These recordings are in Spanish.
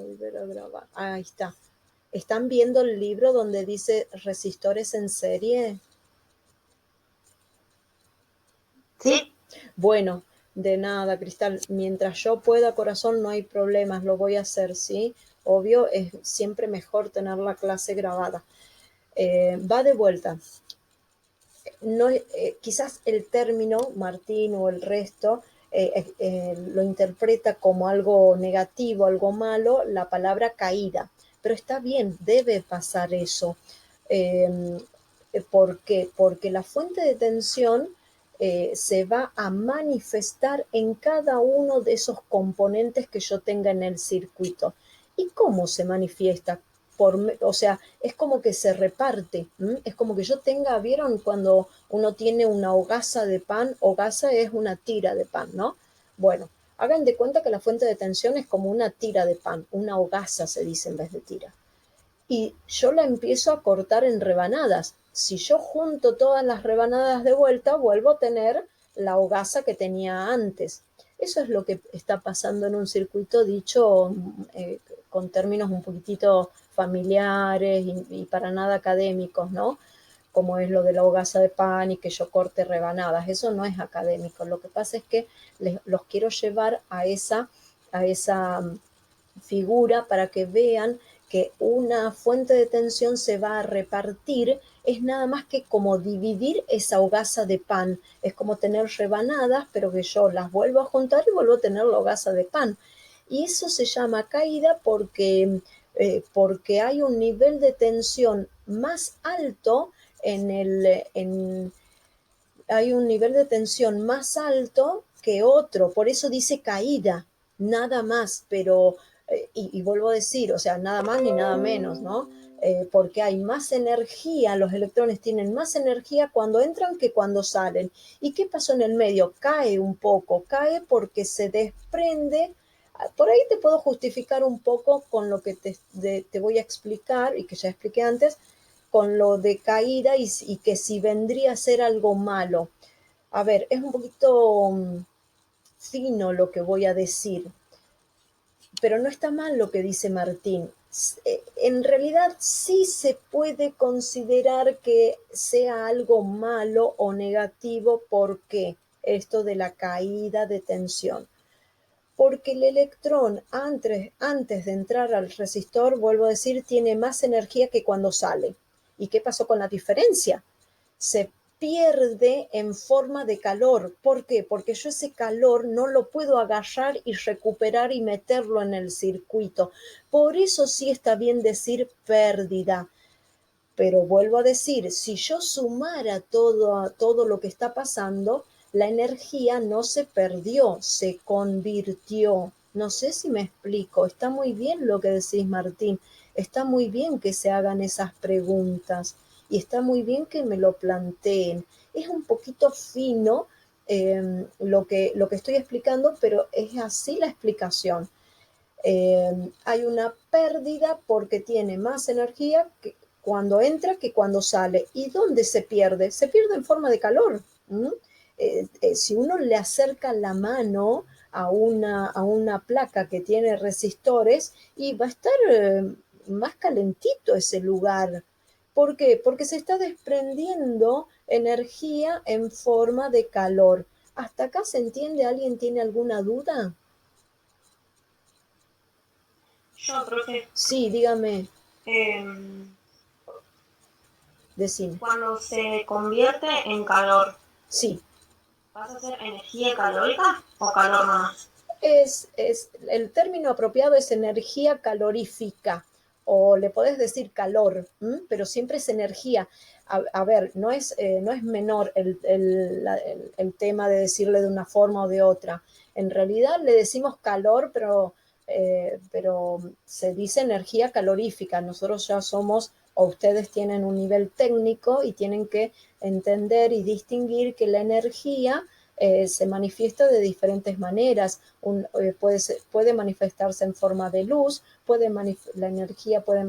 volver a grabar. Ahí está. ¿Están viendo el libro donde dice resistores en serie? Sí. Bueno, de nada, Cristal. Mientras yo pueda, corazón, no hay problemas, lo voy a hacer, ¿sí? Obvio, es siempre mejor tener la clase grabada. Va de vuelta. No, quizás el término, Martín o el resto, lo interpreta como algo negativo, algo malo, la palabra caída. Pero está bien, debe pasar eso. Eh, ¿Por qué? Porque la fuente de tensión se va a manifestar en cada uno de esos componentes que yo tenga en el circuito. ¿Y cómo se manifiesta? O sea, es como que se reparte, ¿m? Es como que yo tenga, ¿vieron cuando uno tiene una hogaza de pan? Hogaza es una tira de pan, ¿no? Bueno, hagan de cuenta que la fuente de tensión es como una tira de pan, una hogaza se dice en vez de tira. Y yo la empiezo a cortar en rebanadas. Si yo junto todas las rebanadas de vuelta, vuelvo a tener la hogaza que tenía antes. Eso es lo que está pasando en un circuito dicho con términos un poquitito familiares y para nada académicos, ¿no? Como es lo de la hogaza de pan y que yo corte rebanadas. Eso no es académico. Lo que pasa es que los quiero llevar a esa figura para que vean que una fuente de tensión se va a repartir, es nada más que como dividir esa hogaza de pan, es como tener rebanadas, pero que yo las vuelvo a juntar y vuelvo a tener la hogaza de pan. Y eso se llama caída porque hay un nivel de tensión más alto hay un nivel de tensión más alto que otro, por eso dice caída, nada más, pero, y vuelvo a decir, o sea, nada más ni nada menos, ¿no? Porque hay más energía, los electrones tienen más energía cuando entran que cuando salen. ¿Y qué pasó en el medio? Cae un poco, cae porque se desprende. Por ahí te puedo justificar un poco con lo que te voy a explicar y que ya expliqué antes, con lo de caída y que si vendría a ser algo malo. A ver, es un poquito fino lo que voy a decir, pero no está mal lo que dice Martín. En realidad sí se puede considerar que sea algo malo o negativo. ¿Por qué? Esto de la caída de tensión. Porque el electrón antes de entrar al resistor, vuelvo a decir, tiene más energía que cuando sale. ¿Y qué pasó con la diferencia? Se pierde en forma de calor. ¿Por qué? Porque yo ese calor no lo puedo agarrar y recuperar y meterlo en el circuito. Por eso sí está bien decir pérdida. Pero vuelvo a decir, si yo sumara todo lo que está pasando, la energía no se perdió, se convirtió. No sé si me explico. Está muy bien lo que decís, Martín. Está muy bien que se hagan esas preguntas y está muy bien que me lo planteen. Es un poquito fino lo que estoy explicando, pero es así la explicación. Hay una pérdida porque tiene más energía que cuando entra que cuando sale. ¿Y dónde se pierde? Se pierde en forma de calor. Si uno le acerca la mano a una placa que tiene resistores y va a estar más calentito ese lugar. ¿Por qué? Porque se está desprendiendo energía en forma de calor. ¿Hasta acá se entiende? ¿Alguien tiene alguna duda? Yo, profe, Sí, dígame, decime. cuando se convierte en calor, Sí, ¿pasa a ser energía calórica o calor nomás? el término apropiado es energía calorífica o le podés decir calor, pero siempre es energía. A ver, no es menor el tema de decirle de una forma o de otra. En realidad le decimos calor, pero se dice energía calorífica. Nosotros ya somos, o ustedes tienen un nivel técnico y tienen que entender y distinguir que la energía se manifiesta de diferentes maneras. Puede manifestarse en forma de luz, la energía puede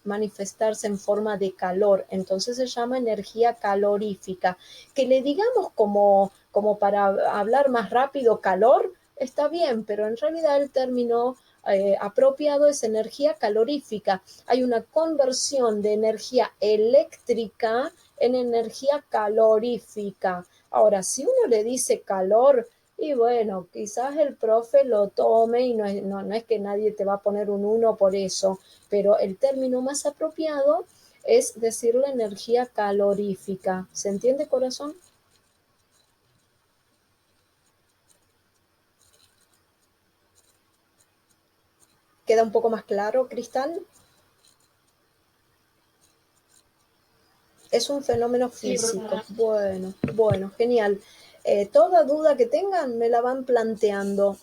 manifestarse en forma de calor, entonces se llama energía calorífica. Que le digamos como para hablar más rápido calor, está bien, pero en realidad el término apropiado es energía calorífica. Hay una conversión de energía eléctrica en energía calorífica. Ahora, si uno le dice calor, y bueno, quizás el profe lo tome y no es que nadie te va a poner un 1 por eso, pero el término más apropiado es decirle energía calorífica. ¿Se entiende, corazón? ¿Queda un poco más claro, Cristal? Es un fenómeno Sí, físico. profesora. Bueno, genial. Toda duda que tengan me la van planteando.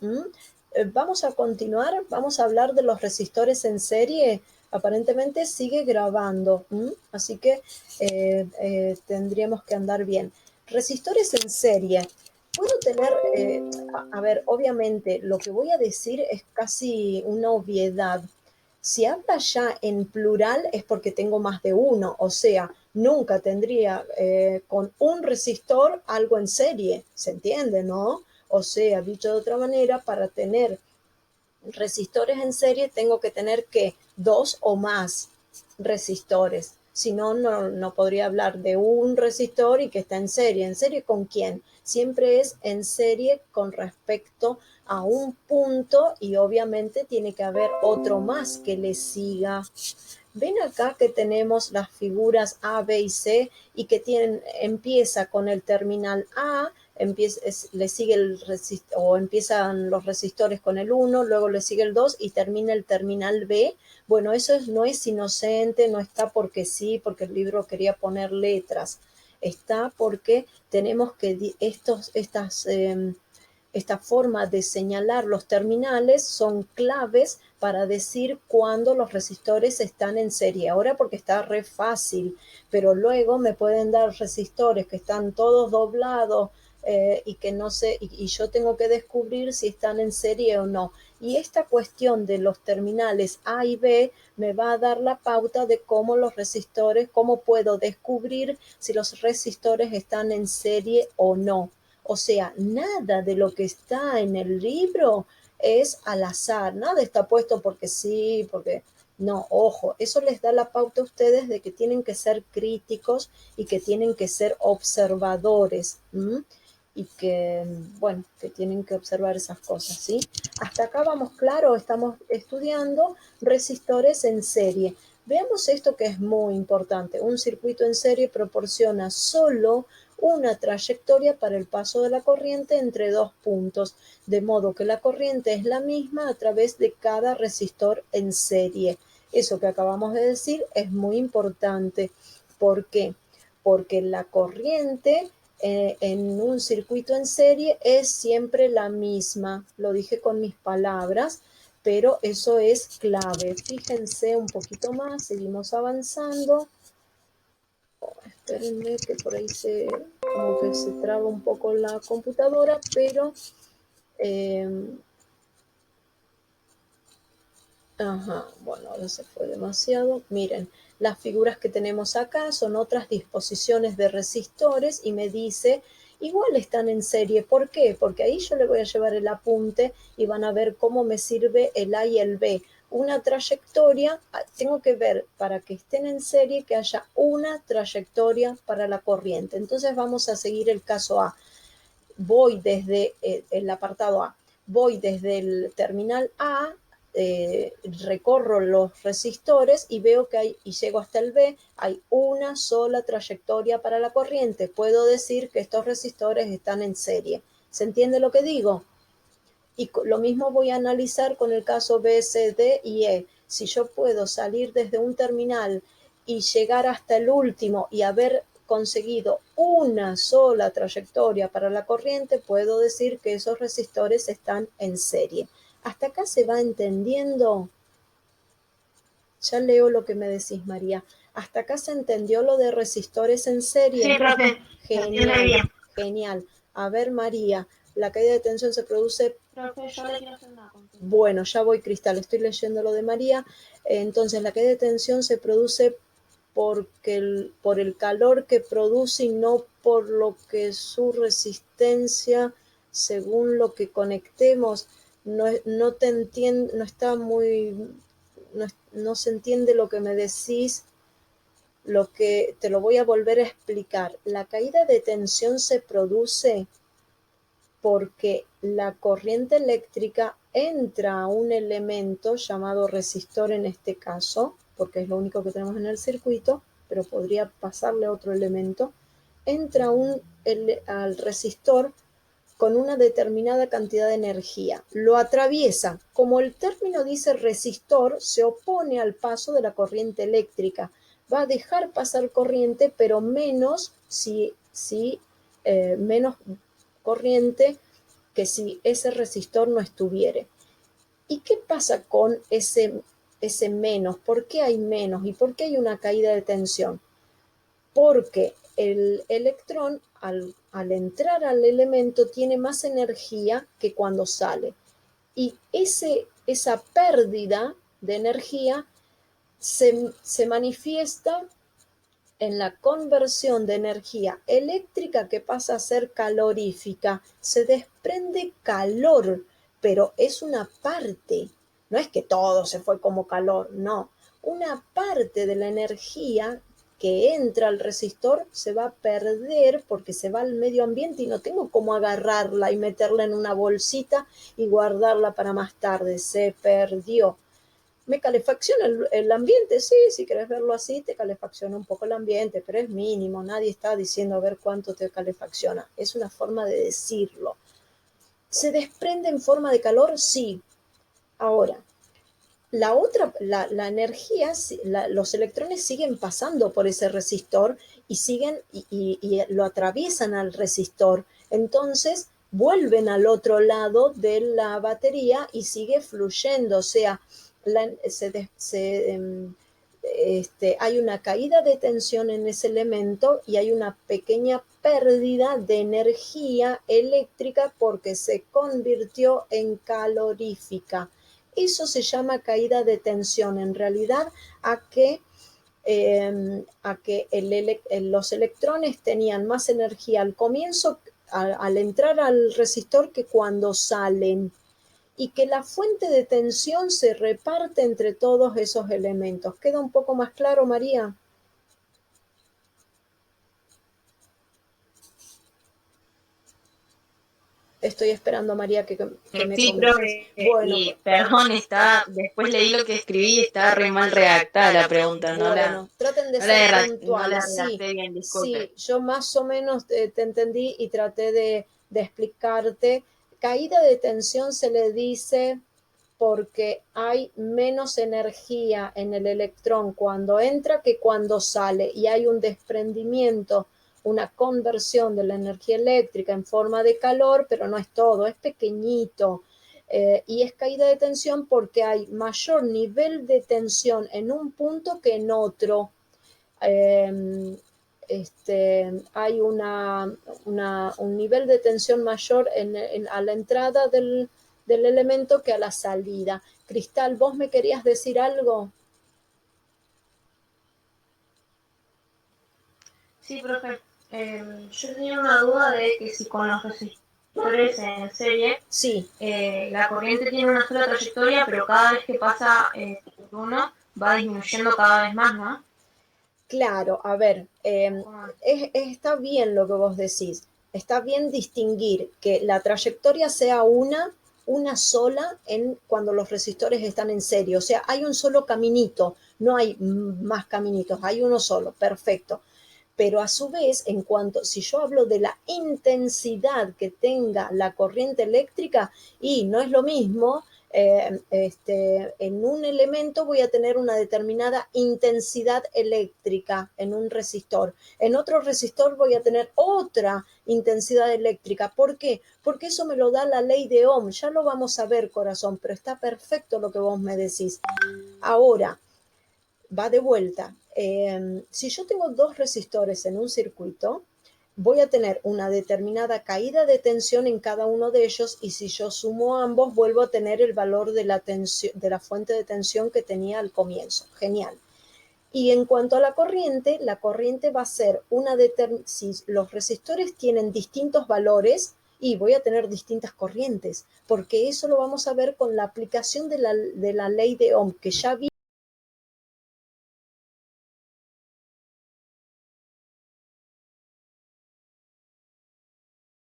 Vamos a continuar, vamos a hablar de los resistores en serie. Aparentemente sigue grabando, así que tendríamos que andar bien. Resistores en serie. Puedo tener, a ver, obviamente lo que voy a decir es casi una obviedad. Si habla ya en plural es porque tengo más de uno, o sea, nunca tendría con un resistor algo en serie, ¿se entiende, no? O sea, dicho de otra manera, para tener resistores en serie tengo que tener que dos o más resistores. Si no, no podría hablar de un resistor y que está en serie. ¿En serie con quién? Siempre es en serie con respecto a un punto y obviamente tiene que haber otro más que le siga. Ven acá que tenemos las figuras A, B y C y que empieza con el terminal A, le sigue o empiezan los resistores con el 1, luego le sigue el 2 y termina el terminal B. Bueno, eso no es inocente, no está porque sí, porque el libro quería poner letras. Está porque tenemos que esta forma de señalar los terminales son claves para decir cuándo los resistores están en serie. Ahora porque está re fácil, pero luego me pueden dar resistores que están todos doblados y que no sé, y yo tengo que descubrir si están en serie o no. Y esta cuestión de los terminales A y B me va a dar la pauta de cómo los resistores, cómo puedo descubrir si los resistores están en serie o no. O sea, nada de lo que está en el libro es al azar, nada está puesto porque sí, porque no, ojo, eso les da la pauta a ustedes de que tienen que ser críticos y que tienen que ser observadores, ¿m? Y que, bueno, que tienen que observar esas cosas, ¿sí? Hasta acá vamos claro, estamos estudiando resistores en serie. Veamos esto que es muy importante. Un circuito en serie proporciona solo una trayectoria para el paso de la corriente entre dos puntos, de modo que la corriente es la misma a través de cada resistor en serie. Eso que acabamos de decir es muy importante. ¿Por qué? Porque la corriente en un circuito en serie es siempre la misma. Lo dije con mis palabras, pero eso es clave. Fíjense un poquito más, seguimos avanzando. Espérenme que por ahí como que se traba un poco la computadora, pero eh, ajá, bueno, ahora se fue demasiado. Miren, las figuras que tenemos acá son otras disposiciones de resistores y me dice, igual están en serie. ¿Por qué? Porque ahí yo le voy a llevar el apunte y van a ver cómo me sirve el A y el B. Una trayectoria, tengo que ver para que estén en serie que haya una trayectoria para la corriente. Entonces vamos a seguir el caso A. Voy desde el apartado A, voy desde el terminal A, recorro los resistores y veo que hay, y llego hasta el B, hay una sola trayectoria para la corriente. Puedo decir que estos resistores están en serie. ¿Se entiende lo que digo? Y lo mismo voy a analizar con el caso B, C, D y E. Si yo puedo salir desde un terminal y llegar hasta el último y haber conseguido una sola trayectoria para la corriente, puedo decir que esos resistores están en serie. ¿Hasta acá se va entendiendo? Ya leo lo que me decís, María. ¿Hasta acá se entendió lo de resistores en Sí, serie? profe, se entiende Genial, bien. genial. A ver, María, la caída de tensión se produce. Profe, yo le quiero hacer una consulta. Bueno, ya voy, Cristal, estoy leyendo lo de María. Entonces, la caída de tensión se produce por el calor que produce y no por lo que su resistencia, según lo que conectemos. no te entiendo, no está muy, no se entiende lo que me decís, lo que te lo voy a volver a explicar. La caída de tensión se produce porque la corriente eléctrica entra a un elemento llamado resistor en este caso, porque es lo único que tenemos en el circuito, pero podría pasarle otro elemento, entra al resistor con una determinada cantidad de energía, lo atraviesa. Como el término dice resistor, se opone al paso de la corriente eléctrica. Va a dejar pasar corriente, pero menos menos corriente que si ese resistor no estuviera. ¿Y qué pasa con ese menos? ¿Por qué hay menos? ¿Y por qué hay una caída de tensión? Porque el electrón al entrar al elemento tiene más energía que cuando sale. Y esa pérdida de energía se manifiesta en la conversión de energía eléctrica que pasa a ser calorífica. Se desprende calor, pero es una parte. No es que todo se fue como calor, no. Una parte de la energía que entra al resistor se va a perder porque se va al medio ambiente y no tengo cómo agarrarla y meterla en una bolsita y guardarla para más tarde. Se perdió. ¿Me calefacciona el ambiente? Sí, si querés verlo así, te calefacciona un poco el ambiente, pero es mínimo, nadie está diciendo a ver cuánto te calefacciona, es una forma de decirlo. ¿Se desprende en forma de calor? Sí. Ahora, la energía, los electrones siguen pasando por ese resistor y siguen y lo atraviesan al resistor. Entonces vuelven al otro lado de la batería y sigue fluyendo. O sea, hay una caída de tensión en ese elemento y hay una pequeña pérdida de energía eléctrica porque se convirtió en calorífica. Eso se llama caída de tensión, en realidad a que los electrones tenían más energía al comienzo, al entrar al resistor, que cuando salen, y que la fuente de tensión se reparte entre todos esos elementos. ¿Queda un poco más claro, María? Estoy esperando, María, que me Sí, comentes. profe, Bueno, y perdón, después leí lo que escribí y está re mal redactada la pregunta, bueno, traten de ser no la puntuales. Sí, redacté bien, disculpe. sí, yo más o menos te entendí y traté de explicarte. Caída de tensión se le dice porque hay menos energía en el electrón cuando entra que cuando sale y hay un desprendimiento, una conversión de la energía eléctrica en forma de calor, pero no es todo, es pequeñito. Y es caída de tensión porque hay mayor nivel de tensión en un punto que en otro. Eh, Hay un nivel de tensión mayor a la entrada del elemento que a la salida. Cristal, ¿vos me querías decir algo? Sí, profe, yo tenía una duda de que si con los resistores en serie, Sí, la corriente tiene una sola trayectoria, pero cada vez que pasa por uno va disminuyendo cada vez más, ¿no? claro, a ver, está bien lo que vos decís, está bien distinguir que la trayectoria sea una sola cuando los resistores están en serie, o sea, hay un solo caminito, no hay más caminitos, hay uno solo, perfecto. Pero a su vez, si yo hablo de la intensidad que tenga la corriente eléctrica, y no es lo mismo, en un elemento voy a tener una determinada intensidad eléctrica en un resistor, en otro resistor voy a tener otra intensidad eléctrica. ¿Por qué? Porque eso me lo da la ley de Ohm, ya lo vamos a ver, corazón, pero está perfecto lo que vos me decís. Ahora, va de vuelta. Si yo tengo dos resistores en un circuito, voy a tener una determinada caída de tensión en cada uno de ellos y si yo sumo ambos, vuelvo a tener el valor de la fuente de tensión que tenía al comienzo. Genial. Y en cuanto a la corriente va a ser si los resistores tienen distintos valores y voy a tener distintas corrientes, porque eso lo vamos a ver con la aplicación de la ley de Ohm, que ya